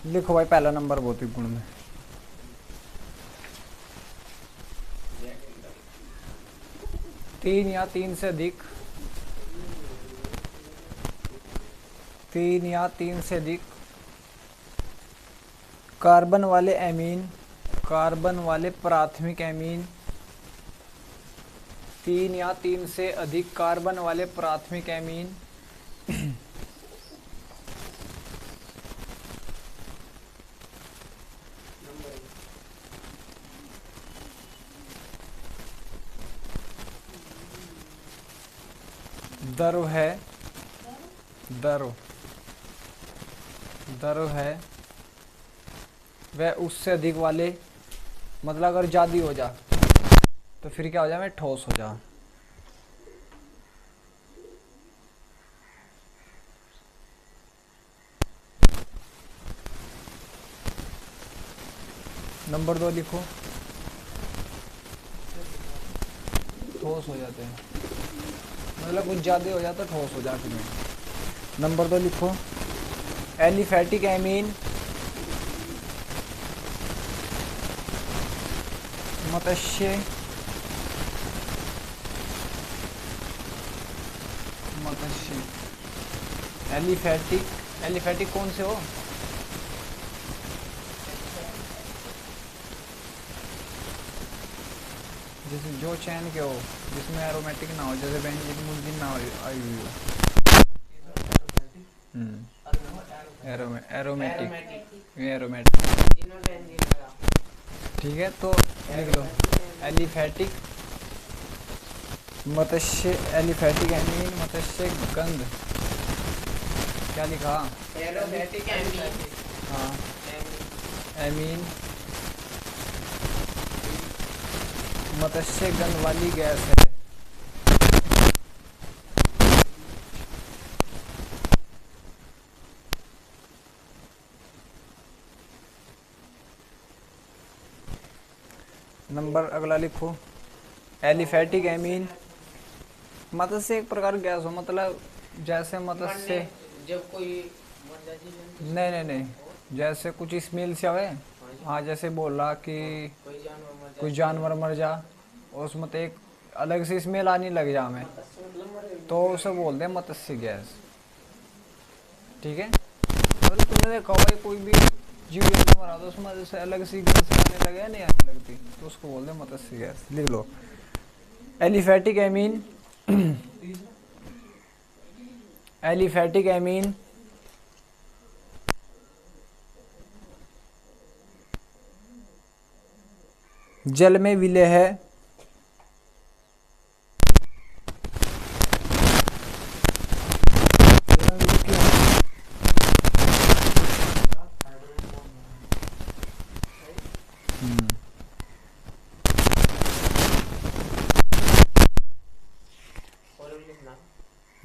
लिखो भाई पहला नंबर भौतिक गुण में। तीन या तीन से अधिक, तीन या तीन से अधिक कार्बन वाले एमीन, कार्बन वाले प्राथमिक एमीन, तीन या तीन से अधिक कार्बन वाले प्राथमिक एमीन द्रव है, द्रव, द्रव है वह उससे अधिक वाले, मतलब अगर ज़्यादा हो जा तो फिर क्या हो जाए, मैं ठोस हो जा। नंबर 2 लिखो, ठोस हो जाते हैं, मतलब कुछ ज़्यादा हो जाता है ठोस हो जाते हैं। नंबर 2 लिखो, एलिफैटिक एमीन मत्स्य, मत्स्य एलिफैटिक, एलिफैटिक कौन से हो, जैसे जो चैन के हो जिसमें एरोमेटिक ना हो, जैसे बेंजीन मुंजीन ना आई हुई हो। एरोमेटिक, एरोमेटिक, ठीक है। तो लिख लो एलिफैटिक मत्स्य, एलिफैटिक एमीन मत्स्य गंध, क्या लिखा, एरोमेटिक एमीन, हाँ एमीन मत्स्य गंध वाली गैस है। नंबर अगला लिखो, एलिफैटिक एमीन मत्स्य एक प्रकार की गैस हो, मतलब जैसे मत्स्य, जब कोई नहीं नहीं नहीं, जैसे कुछ स्मेल से आवे, हाँ जैसे बोला कि कुछ जानवर मर जा और उसमें तो एक अलग से स्मेल आने लग जा हमें, तो उसे बोलते हैं मत्स्य गैस, ठीक है। मतलब तुमने देखा भाई कोई भी जीव जंतु मरा तो उसमें जैसे अलग सी गैस आने लगे या नहीं आने लगती, तो उसको बोलते हैं मत्स्य गैस। लिख लो एलिफैटिक एमीन, एलिफैटिक एमीन जल में विलय है,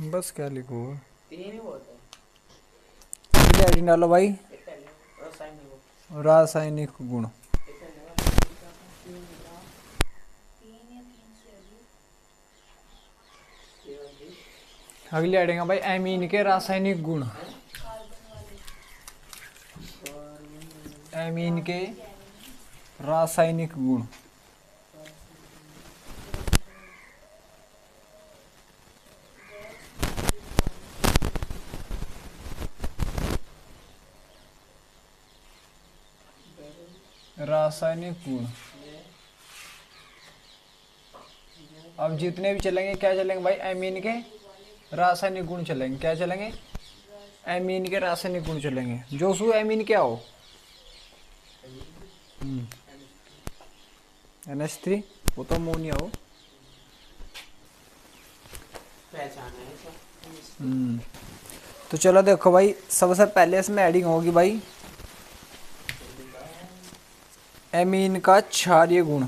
बस क्या लिखो, तीन ही होता है, डालो भाई, रासायनिक, रासायनिक गुण, अगली आएगा भाई एमीन के रासायनिक गुण, एमीन के रासायनिक गुण, रासायनिक गुण। अब जितने भी चलेंगे क्या चलेंगे भाई, एमीन के रासायनिक गुण चलेंगे, क्या चलेंगे, एमीन के रासायनिक गुण चलेंगे। जोशु एमीन क्या हो, NH3, वो तो अमोनिया हो। तो चलो देखो भाई, सबसे पहले इसमें एडिंग होगी भाई एमीन का क्षारीय गुण,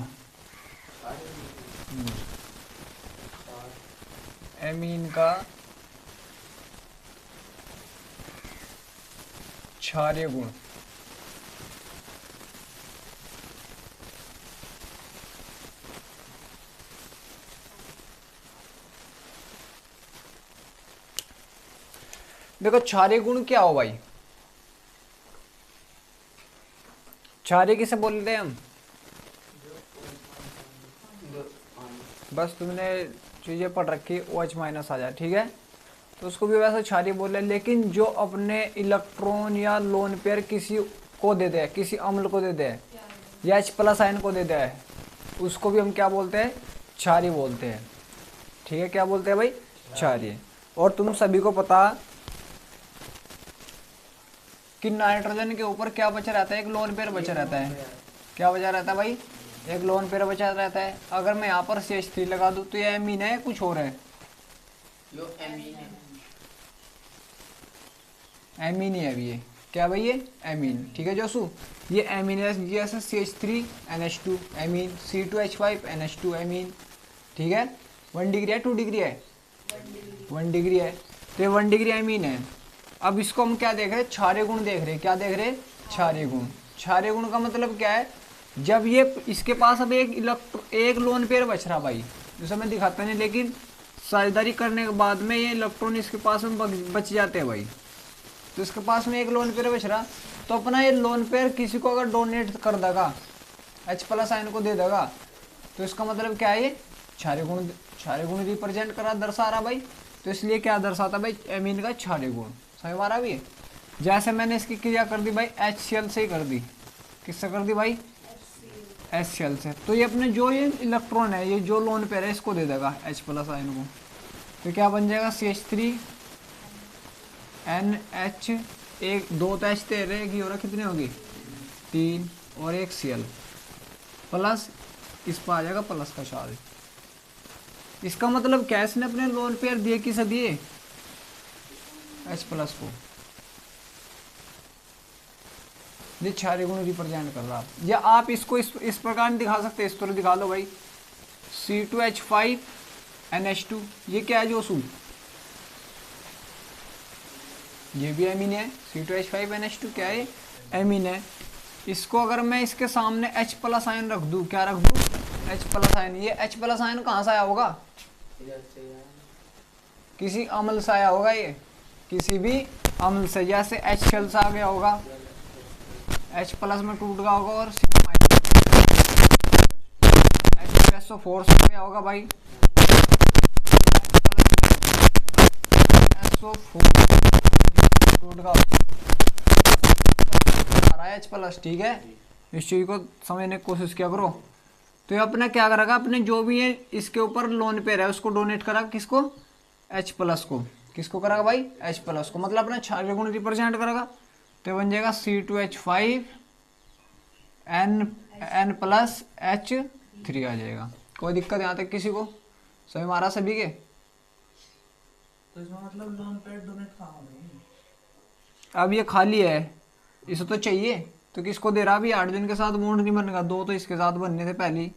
एमीन का क्षारीय गुण, देखो क्षारीय गुण क्या हो भाई, क्षारीय किसे बोलते हैं हम? दो- बस तुमने चीज़ें पढ़ रखी OH माइनस आ जाए, ठीक है, तो उसको भी वैसे क्षारीय बोले। लेकिन जो अपने इलेक्ट्रॉन या लोन पेयर किसी को दे दे, किसी अम्ल को दे दे या H प्लस आयन को दे दे, उसको भी हम क्या बोलते हैं? क्षारीय बोलते हैं, ठीक है। क्या बोलते हैं भाई? क्षारीय। और तुम सभी को पता कि नाइट्रोजन के ऊपर क्या बचा रहता है? एक लोन पेयर बचा रहता है। क्या बचा रहता है भाई? एक लोन पेयर बचा रहता है। अगर मैं यहाँ पर CH3 लगा दूँ तो ये एमीन है, कुछ और है? यो एमीन है। एमीन ही है अभी ये। क्या भाई? ये एमीन, ठीक है जोसू, ये एमीन है। जैसे CH3NH2 amine, C2H5 NH2 amine, ठीक है। 1 डिग्री है, 2 डिग्री है? 1 डिग्री है, तो ये 1 डिग्री एमीन है। अब इसको हम क्या देख रहे हैं? क्षारीय गुण देख रहे हैं। क्या देख रहे हैं? क्षारीय गुण। क्षारीय गुण का मतलब क्या है? जब ये इसके पास अब एक लोन पेयर बच रहा भाई, जैसे मैं दिखाता नहीं, लेकिन साझेदारी करने के बाद में ये इलेक्ट्रॉन इसके पास में बच जाते हैं भाई, तो इसके पास में एक लोन पेयर बच रहा, तो अपना ये लोन पेयर किसी को अगर डोनेट कर देगा, H प्लस आयन को दे देगा, तो इसका मतलब क्या है? ये क्षारीय गुण रिप्रेजेंट करा, दर्शा रहा भाई। तो इसलिए क्या दर्शाता भाई? एमीन का क्षारीय गुण। समझ में आ रहा भी है? जैसे मैंने इसकी क्रिया कर दी भाई HCl से ही कर दी। किससे कर दी भाई? HCl से। तो ये अपने जो ये इलेक्ट्रॉन है, ये जो लोन पेयर है, इसको दे देगा H प्लस आयन को। तो क्या बन जाएगा? CH3NH, एक दो तो H दे रहे, एक ही हो रहा, कितनी होगी? 3 और एक Cl प्लस, इस पर आ जाएगा प्लस का चार्ज। इसका मतलब क्या है? इसने अपने लोन पेयर दिए, किसे दिए? H प्लस को। ये क्षारीय गुण रिप्रेजेंट कर रहा है। या आप इसको इस प्रकार नहीं दिखा सकते, इस तरह दिखा लो भाई, C2H5NH2, ये क्या है जोसू? ये भी एमीन है। C2H5NH2 क्या है? एमीन है। इसको अगर मैं इसके सामने H प्लस आयन रख दूं, क्या रख दूं? H plus ion. ये H प्लस आयन कहाँ से आया होगा? इधर से यार। किसी अम्ल से आया होगा, ये किसी भी अम्ल से, जैसे HCl से आ गया होगा, H प्लस में टूट गया होगा, और H2SO4 से आ गया होगा भाई, SO4 टूट गया H प्लस, ठीक है। इस चीज को समझने की कोशिश किया करो। तो ये अपना क्या करेगा? अपने जो भी है इसके ऊपर लोन पेयर है, उसको डोनेट करा, किसको? H प्लस को। किसको करेगा भाई? H प्लस को। मतलब अपना क्षारीय गुण रिप्रेजेंट करेगा। तो बन जाएगा C2H5N प्लस H3 आ जाएगा। कोई दिक्कत यहाँ तक किसी को? सभी मारा सभी के? तो इसमें मतलब लोन पेड डोनेट कहाँ हो रही है? अब ये खाली है, इसे तो चाहिए, तो किसको दे रहा? अभी हाइड्रोजन के साथ बॉन्ड नहीं बनेगा, दो तो इसके साथ बनने थे पहले ही।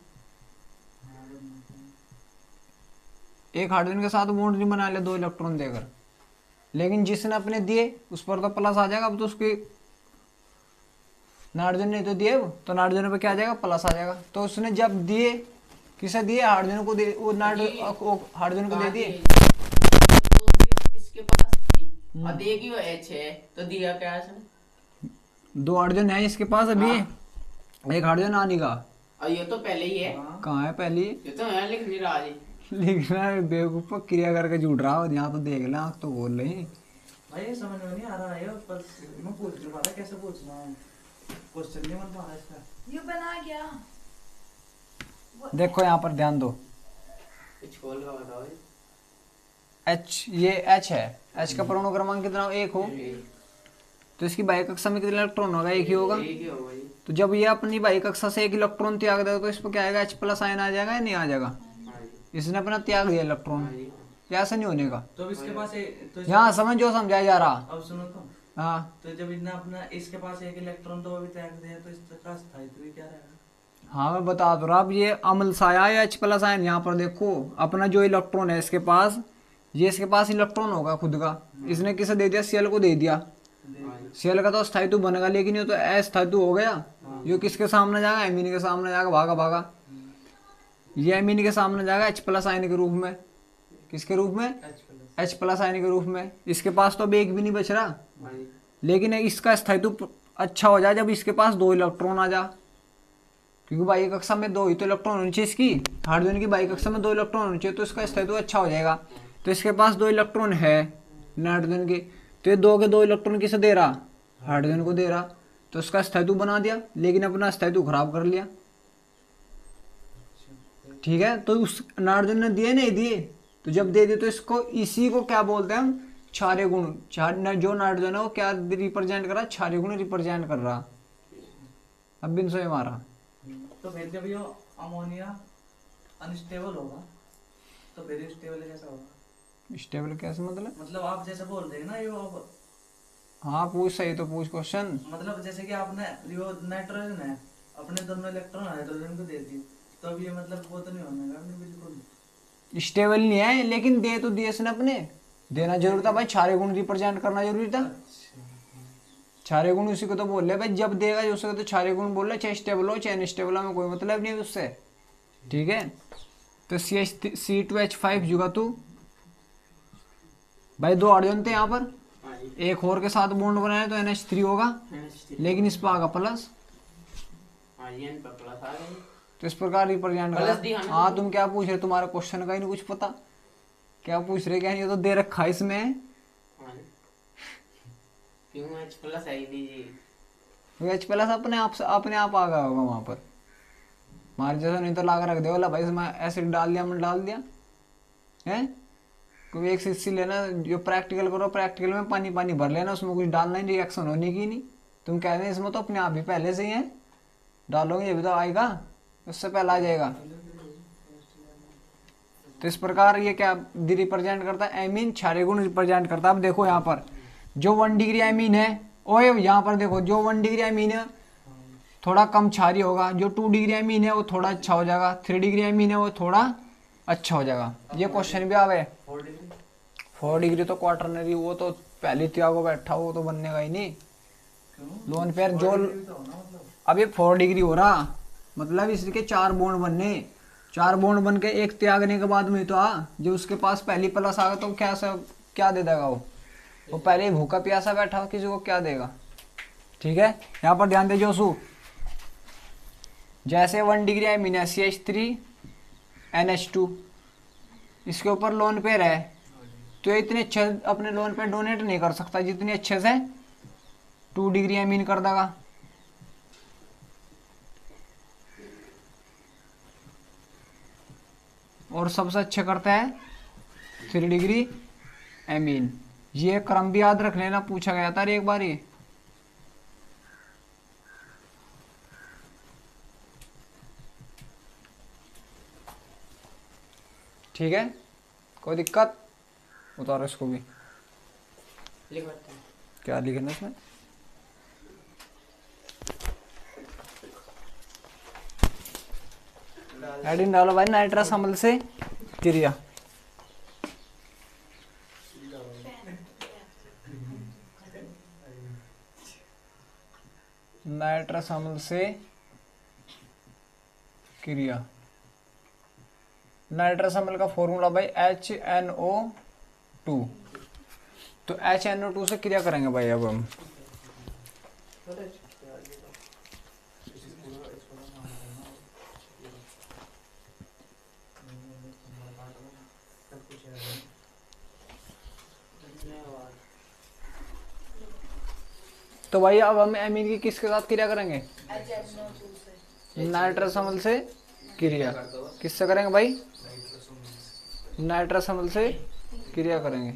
एक हाइड्रोजन के साथ बॉन्ड नहीं बना ले 2 इलेक्ट्रॉन देकर, लेकिन जिसने अपने दिए उस पर तो प्लस आ जाएगा। अब तो उसकी नाइट्रोजन ने तो दिए, तो नाइट्रोजन पे क्या आ जाएगा? प्लस आ जाएगा। तो उसने जब दिए, किसे दिए? हाइड्रोजन को दे, वो हाइड्रोजन को दे दिए। इसके पास थी और देगी वो H है, तो दिया क्या इसने? 2 हाइड्रोजन है इसके पास अभी, एक हाइड्रोजन आने का। और ये तो पहले ही है। कहाँ है पहले? ये तो यहाँ लिख नहीं रहा जी। लिखना है बेवकूफ, क्रिया करके झूठ रहा हो। यहाँ तो देख ले, आँख तो बोल रही। भाई ये समझ में नहीं आ रहा है, पर मैं पूछ नहीं पा रहा कैसे पूछना है, क्वेश्चन नहीं बन पा रहा इसका। ये बना क्या? देखो यहाँ पर ध्यान दो, कुछ खोल का बताओ जी। H, ये H है, H का परमाणु क्रमांक कितना हो? 1 हो, तो इसकी बाह्य कक्षा में कितने इलेक्ट्रॉन होगा? 1 ही होगा। एक ही होगा जी। तो जब ये अपनी बाह्य कक्षा से 1 इलेक्ट्रॉन त्याग देगा, तो इस पर क्या आएगा? H प्लस आयन आ जाएगा या नहीं आ जाएगा? हाँ जी। इसने अपना त्याग दिया इलेक्ट्रॉन, हाँ जी। या ऐसा नहीं होने का? तो अब इसके पास तो यहाँ समझ जो समझाया जा रहा। अब सुनो तो, हाँ तो जब इतना अपना इसके पास एक इलेक्ट्रॉन तो अभी त्याग दिया, तो इसका स्थायित्व ही क्या रहेगा? हाँ, मैं बता दो रहा। अब ये अम्ल से आया या H प्लस आयन, यहाँ पर देखो अपना जो इलेक्ट्रॉन है इसके पास, ये इसके पास इलेक्ट्रॉन होगा खुद का, इसने किसे दे दिया? Cl को दे दिया। Cl का तो स्थायित्व बनेगा, लेकिन ये तो अस्थायित्व हो गया। ये किसके सामने जाएगा? एमीन के सामने जाएगा, भागा भागा। ये एमीन के सामने जाएगा H प्लस आयन के रूप में। किसके रूप में? H प्लस आयन के रूप में। इसके पास तो अब एक भी नहीं बच रहा, हाँ जी। लेकिन इसका स्थायित्व अच्छा हो जाए जब इसके पास 2 इलेक्ट्रॉन आ जा, क्योंकि बाह्य कक्षा में 2 ही तो इलेक्ट्रॉन होने चाहिए इसकी, हाइड्रोजन की बाह्य कक्षा में 2 इलेक्ट्रॉन होने चाहिए, तो इसका स्थायित्व अच्छा हो जाएगा। तो इसके पास 2 इलेक्ट्रॉन है नाइट्रोजन के, तो ये 2 के 2 इलेक्ट्रॉन किसे दे रहा, हाइड्रोजन को दे रहा, तो उसका स्थायित्व बना दिया, लेकिन अपना स्थायित्व खराब कर लिया। ठीक है, तो उस नाइट्रोजन ने दिए नहीं दिए, तो जब दे दिए तो इसको, इसी को क्या बोलते हैं हम, क्षारीय गुण। जो नाइट्रोजन है वो क्या रिप्रेजेंट कर रहा है, क्षारीय गुण रिप्रेजेंट कर रहा। अब बिन सोए मारा। तो फिर जब ये अमोनिया अनस्टेबल होगा तो फिर स्टेबल कैसा होगा? स्टेबल कैसे मतलब आप जैसे बोल रहे हैं ना, ये अब हाँ पूछ, सही तो पूछ क्वेश्चन। मतलब जैसे कि आपने जो नाइट्रोजन है अपने दोनों इलेक्ट्रॉन हाइड्रोजन को दे दिए, तो अब ये मतलब वो तो नहीं होने का बिल्कुल स्टेबल नहीं है, लेकिन दे तो दिए इसने अपने, देना जरूरी था भाई, क्षारीय गुण रिप्रेजेंट करना जरूरी था। क्षारीय गुण उसी को तो बोल रहे भाई, जब देगा जो उसको तो क्षारीय गुण बोल रहे, चाहे स्टेबल हो चाहे अनस्टेबल हो, में कोई मतलब नहीं है उससे। ठीक है, तो C2H5 जुगा तू भाई, 2 हाइड्रोजन थे यहाँ पर, एक और के साथ बॉन्ड बनाया तो NH3 होगा, लेकिन इस पर आगा प्लस, तो इस प्रकार रिप्रेजेंट कर। हाँ तुम क्या पूछ रहे, तुम्हारा क्वेश्चन का ही नहीं कुछ पता, क्या पूछ रहे क्या नहीं, ये तो दे रखा है इसमें। क्यों H प्लस है ही नहीं जी। H प्लस अपने आप आ गया होगा वहां पर, हमारे जैसा नहीं तो लाकर रख देगा भाई, इसमें एसिड डाल दिया, हमने डाल दिया है। कोई एक शीशी लेना, जो प्रैक्टिकल करो, प्रैक्टिकल में पानी पानी भर लेना, उसमें कुछ डालना ही, रिएक्शन होने की नहीं। तुम कह रहे हैं इसमें तो अपने आप ही पहले से ही है, डालोगे ये भी तो आएगा, उससे पहले आ जाएगा। तो इस प्रकार ये क्या रिप्रेजेंट करता है, एमीन क्षारीय गुण रिप्रेजेंट करता है। अब देखो यहाँ पर जो 1 डिग्री एमीन है, ओए यहाँ पर देखो जो 1 डिग्री एमीन है थोड़ा कम क्षारीय होगा, जो 2 डिग्री एमीन है वो थोड़ा अच्छा हो जाएगा, 3 डिग्री एमीन है वो थोड़ा अच्छा हो जाएगा। ये क्वेश्चन भी आवे। 4 डिग्री तो क्वार्टरनरी, वो तो पहले त्यागो बैठा, वो तो बनने का ही नहीं। लोन पेयर जो अब ये 4 डिग्री हो रहा, मतलब इसके 4 बॉन्ड बनने, 4 बॉन्ड बन के एक त्यागने के बाद में तो जो उसके पास पहली प्लस आ गया तो क्या दे देगा वो पहले ही भूखा प्यासा बैठा, किसी को क्या देगा। ठीक है, यहाँ पर ध्यान दे जोसू, जैसे 1 डिग्री एमीन है CH3NH2, इसके ऊपर लोन पेयर है, तो इतने अच्छे अपने लोन पेयर डोनेट नहीं कर सकता जितने अच्छे से 2 डिग्री एमीन कर देगा। और सबसे अच्छे करता है 3 डिग्री एमीन। ये क्रम भी याद रख लेना, पूछा गया था एक बार ये। ठीक है, कोई दिक्कत, उतारो इसको भी। लिखवाते हैं। क्या लिखना इसमें, एडिन डालो भाई, नाइट्रस अम्ल से क्रिया। नाइट्रस अम्ल से क्रिया। नाइट्रस अम्ल का फॉर्मूला भाई HNO2, तो HNO2 से क्रिया करेंगे भाई अब हम। तो भाई अब हम एमीन की किसके साथ क्रिया करेंगे, नाइट्रस अम्ल से क्रिया। किससे करेंगे भाई, नाइट्रस अम्ल से क्रिया करेंगे।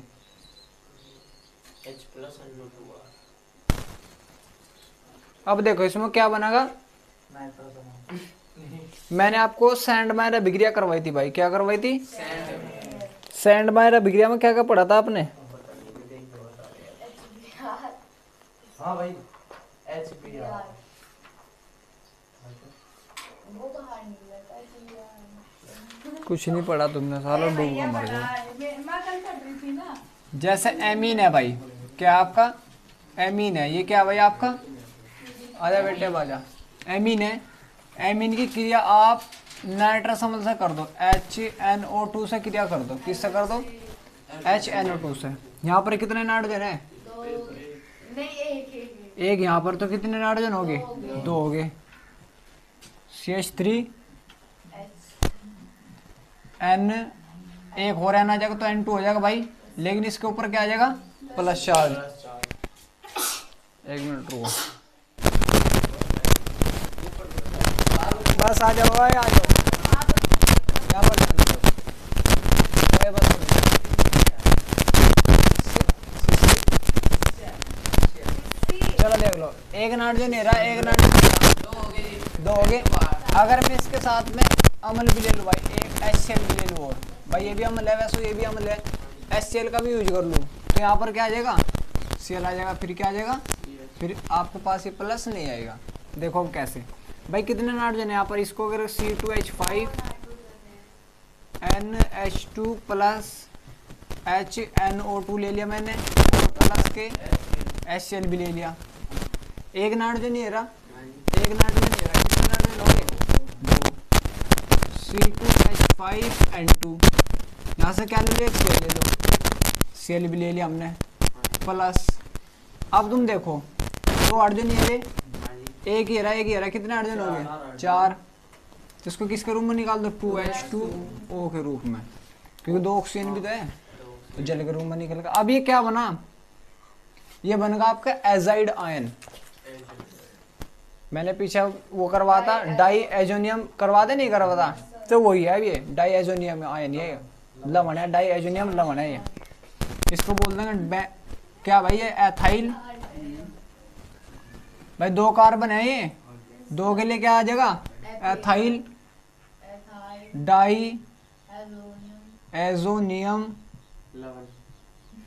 H plus NO2। अब देखो इसमें क्या बनेगा, मैंने आपको सैंड मायरा बिक्रिया करवाई थी भाई, क्या करवाई थी, सैंड मायरा बिक्रिया में क्या क्या पढ़ा था आपने, हाँ भाई HBr। कुछ नहीं पढ़ा तुमने, सालों डूब के मर गए। जैसे एमीन है भाई, क्या आपका एमीन है, ये क्या भाई आपका, आजा बेटे बाजा, एमीन है। एमीन की क्रिया आप नाइट्रस अम्ल से कर दो, HNO2 से क्रिया कर दो। किससे कर दो, HNO2 से। यहाँ पर कितने नाइट्रोजन है, नहीं एक एक यहाँ पर तो कितने नाइट्रोजन हो गए? 2 हो गए। CH3 N, एक और N आ जाएगा तो N2 हो जाएगा भाई, लेकिन इसके ऊपर क्या आ जाएगा? Plus charge. 1 मिनट रुको, बस आ जाओ भाई, आ जाओ यहाँ पर ध्यान दो। बस चलो देख लो, एक नाइट्रोजन नहीं रहा, एक नाइट्रोजन 2 हो गए। अगर मैं इसके साथ में अम्ल भी ले लूँ भाई, एक HCl भी ले लूँ, और भाई ये भी अम्ल है, वैसे ये भी अम्ल है, HCl का भी यूज कर लूँ तो यहाँ पर क्या आ जाएगा? Cl आ जाएगा। फिर क्या आ जाएगा? फिर आपके पास ये प्लस नहीं आएगा। देखो अब कैसे भाई, कितने नाइट्रोजन है यहाँ पर? इसको अगर C2H5 NH2 प्लस HNO2 ले लिया मैंने, और प्लस के HCl भी ले लिया। एक नाइट्रोजन नहीं है रहा, एक नाइट्रोजन नहीं है रहा, कितने नाइट्रोजन हो गए? 2। C2H5N2, यहाँ से क्या ले लिया? Cl ले लो, Cl भी ले लिया हमने, प्लस अब तुम देखो 2 हाइड्रोजन ये रहे, एक ही रहा, एक ही रहा, कितने हाइड्रोजन हो गए? 4। तो इसको किसके रूप में निकाल दो? 2H2O के रूप में, क्योंकि 2 ऑक्सीजन भी तो है, तो जल के रूप में निकलेगा। अब ये क्या बना? ये बनेगा आपका एजाइड आयन। मैंने पीछे वो करवा था, डाई एजोनियम करवाते नहीं करवाता, तो वही है अब ये डाई एजोनियम आयन, ये लवण है, डाई एजोनियम लवण है ये। इसको बोल देंगे क्या भाई? ये एथाइल। भाई 2 कार्बन है ये, 2 के लिए क्या आ जाएगा? Ethyl diazonium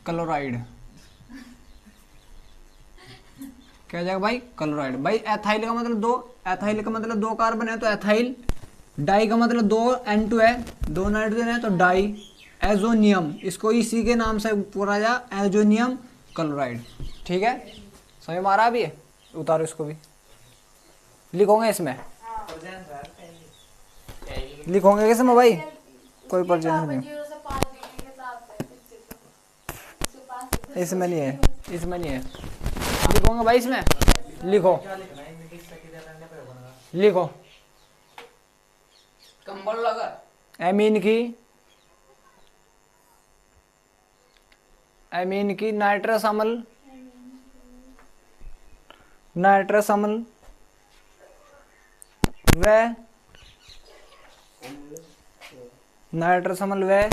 chloride. क्या जाएगा भाई? क्लोराइड। भाई एथाइल का मतलब 2, एथाइल का मतलब 2 कार्बन है तो एथाइल, डाई का मतलब 2 N2 है, 2 नाइट्रोजन है तो डाई एजोनियम, इसको इसी के नाम से पूरा जा, एजोनियम क्लोराइड। ठीक है, समझ में आ रहा? भी है, उतारो इसको भी, लिखोगे इसमें, लिखोगे किसमें भाई? कोई परचेंस नहीं, इसमें नहीं है, इसमें नहीं है, लिखोगे भाई इसमें, लिखो लिखो। कंबल लगा एमीन की नाइट्रस अम्ल, नाइट्रस अम्ल व नाइट्रस अम्ल व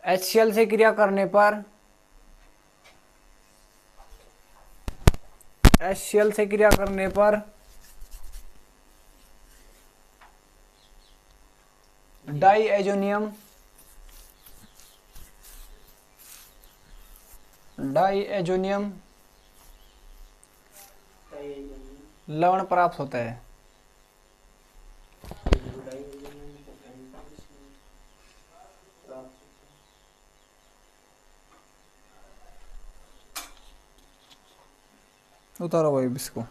HCl से क्रिया करने पर, HCl से क्रिया करने पर डाई एजोनियम लवण प्राप्त होता है। उतारो भाई इसको।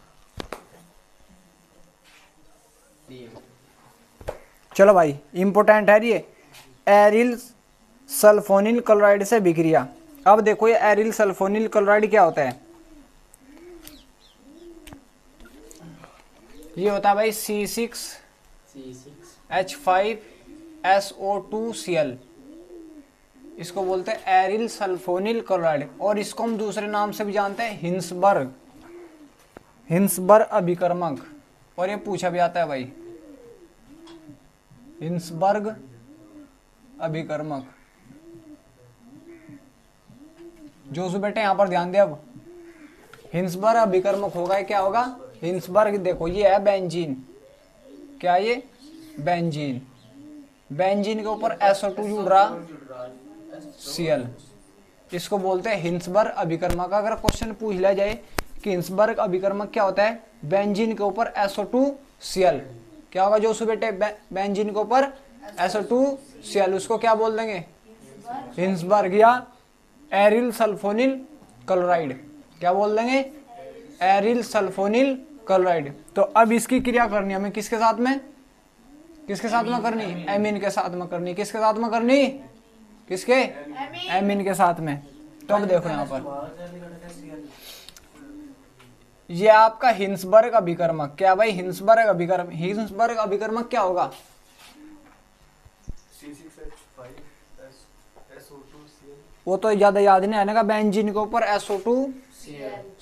चलो भाई, इंपोर्टेंट है ये, एरिल सल्फोनिल क्लोराइड से विक्रिया। अब देखो ये एरिल सल्फोनिल क्लोराइड क्या होता है? ये होता है भाई C6H5SO2Cl, इसको बोलते हैं एरिल सल्फोनिल क्लोराइड, और इसको हम दूसरे नाम से भी जानते हैं हिंसबर्ग अभिकर्मक। और ये पूछा भी आता है भाई, हिंसबर्ग अभिकर्मक। जोसु बेटे यहाँ पर ध्यान दे, अब हिंसबर्ग अभिकर्मक होगा, क्या होगा? हिंसबर्ग, देखो ये है बेंजीन, क्या ये? बेंजीन, बेंजीन के ऊपर SO2 जुड़ रहा Cl, इसको बोलते हैं हिंसबर्ग अभिकर्मक। अगर क्वेश्चन पूछ लिया जाए कि हिंसबर्ग अभिकर्मक क्या होता है? बेंजीन के ऊपर SO2Cl, क्या होगा जोसु बेटे? बेंजीन के ऊपर SO2Cl, उसको क्या बोल देंगे? हिंसबर्ग या एरिल सल्फोनिल क्लोराइड। क्या बोल देंगे? Aryl sulphonyl chloride. तो अब इसकी क्रिया करनी हमें किसके साथ में? किसके साथ में करनी? एमीन के साथ में करनी। किसके साथ में करनी? किसके? एमीन के साथ में। तो अब देखो यहाँ पर ये आपका हिंसबर्ग अभिकर्मक। क्या भाई? हिंसबर्ग अभिकर्मक। हिंसबर्ग अभिकर्मक क्या होगा? वो तो ज्यादा याद नहीं आने का। बेंजीन के ऊपर SO2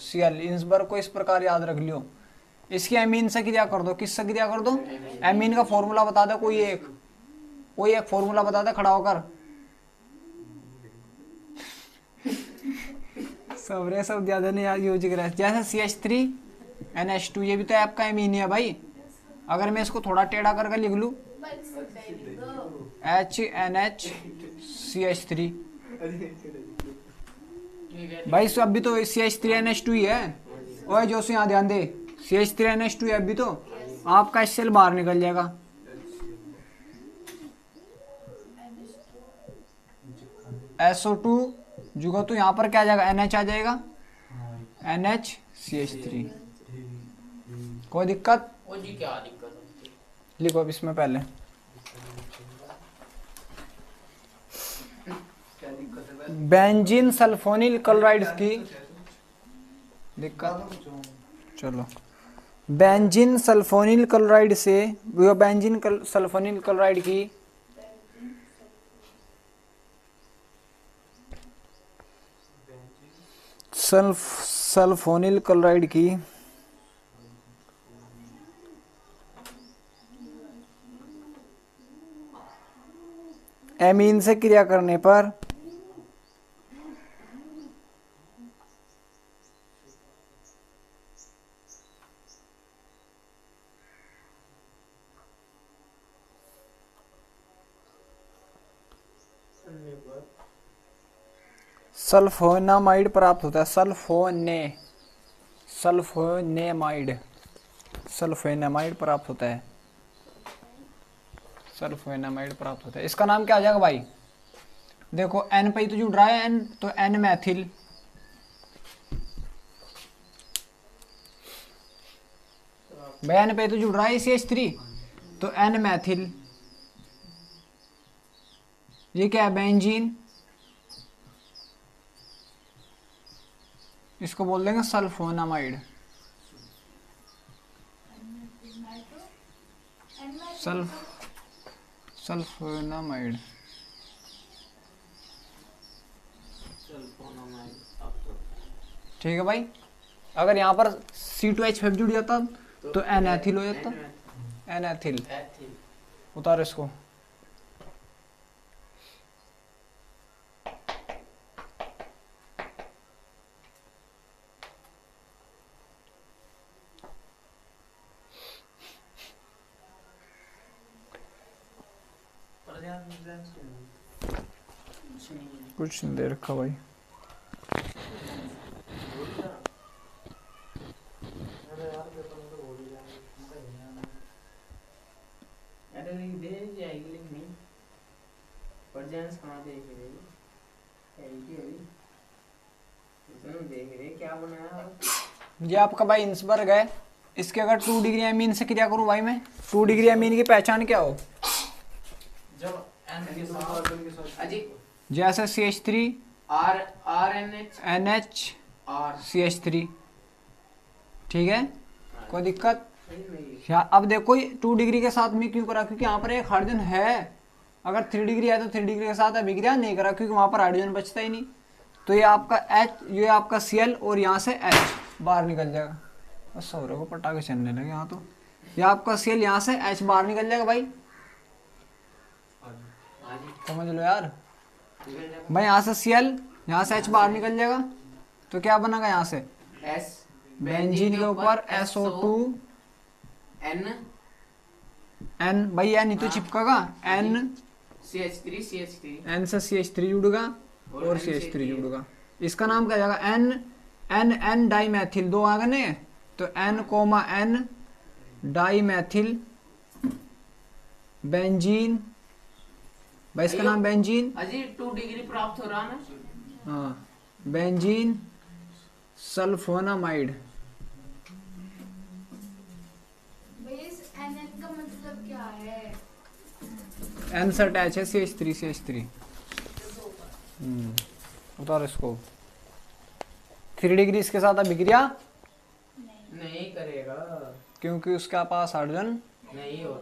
Cl। हिंसबर्ग को इस प्रकार याद रख लियो। इसकी एमीन से क्रिया कर दो। किससे क्रिया कर दो? एमीन का फॉर्मूला बता दो। कोई एक फॉर्मूला बता दे खड़ा होकर। सब ज्यादा नहीं याद यूज कर। जैसे CH3NH2, ये भी तो आपका एमीन है भाई। अगर मैं इसको थोड़ा टेढ़ा करके लिख लूं, HNH CH3 भाई, इसको अभी तो CH3NH2 ही है। ओए जोशी यहाँ ध्यान दे, CH3NH2 है अभी तो। आपका HCl बाहर निकल जाएगा। SO2 जुगा तो यहाँ पर क्या आ जाएगा? NH आ जाएगा। NHCH3। कोई दिक्कत? ओ जी क्या दिक्कत है? लिखो अब इसमें पहले। बेंजीन सल्फोनिल क्लोराइड की दिक्कत। चलो, बेंजीन सल्फोनिल क्लोराइड से, बेंजीन सल्फोनिल क्लोराइड की सल्फोनिल क्लोराइड की एमीन से क्रिया करने पर सल्फोनामाइड प्राप्त होता है। सल्फोनेमाइड प्राप्त होता है। सल्फोनेमाइड प्राप्त होता है। इसका नाम क्या आ जाएगा भाई? देखो N पे ही तो जुड़ रहा है, N तो N मैथिल। भाई N पे तो जुड़ रहा है CH3, तो N मैथिल। ये क्या है? बेंजीन। इसको बोल देंगे सल्फोनामाइड। सल्फोनामाइड। ठीक है भाई। अगर यहाँ पर C2H5 जुड़ जाता तो एनएथिल हो जाता। एनएथिल। उतार इसको। कुछ नहीं दे रखा भाई। ये आपका भाई हिंसबर्ग है। इसके अगर 2 डिग्री एमीन से क्रिया करूं भाई मैं, 2 डिग्री एमीन की पहचान क्या हो? जब N के साथ जैसे CH3 RNH NH CH3। ठीक है, कोई दिक्कत? अब देखो 2 डिग्री के साथ में क्यों करा? क्योंकि यहाँ पर एक हाइड्रोजन है। अगर 3 डिग्री है तो 3 डिग्री के साथ अभिक्रिया नहीं करा, क्योंकि वहां पर हाइड्रोजन बचता ही नहीं। तो ये आपका H, ये आपका Cl और यहाँ से H बाहर निकल जाएगा। बस सौरभ को पटाखे चलने लगे यहाँ तो। ये आपका Cl यहाँ से H बाहर निकल जाएगा भाई। समझ लो यार भाई, यहाँ से Cl, यहाँ से H बाहर निकल जाएगा तो क्या बनेगा? यहाँ से बेंजीन के ऊपर SO2 N भाई, N ही तो चिपकेगा। N N से CH3 जुड़ेगा और CH3 जुड़ेगा। इसका नाम क्या जाएगा? N dimethyl. 2 आ गए, तो N, डाइमेथिल बेंजीन। भाई इसका नाम बेंजीन। अजी 2 डिग्री प्राप्त हो रहा ना। हाँ, बेंजीन सल्फोनामाइड। NN का मतलब क्या है? N से अटैच है CH3। उतार इसको। 3 डिग्री इसके साथ अभिक्रिया नहीं करेगा, क्योंकि उसका पास हाइड्रोजन नहीं हो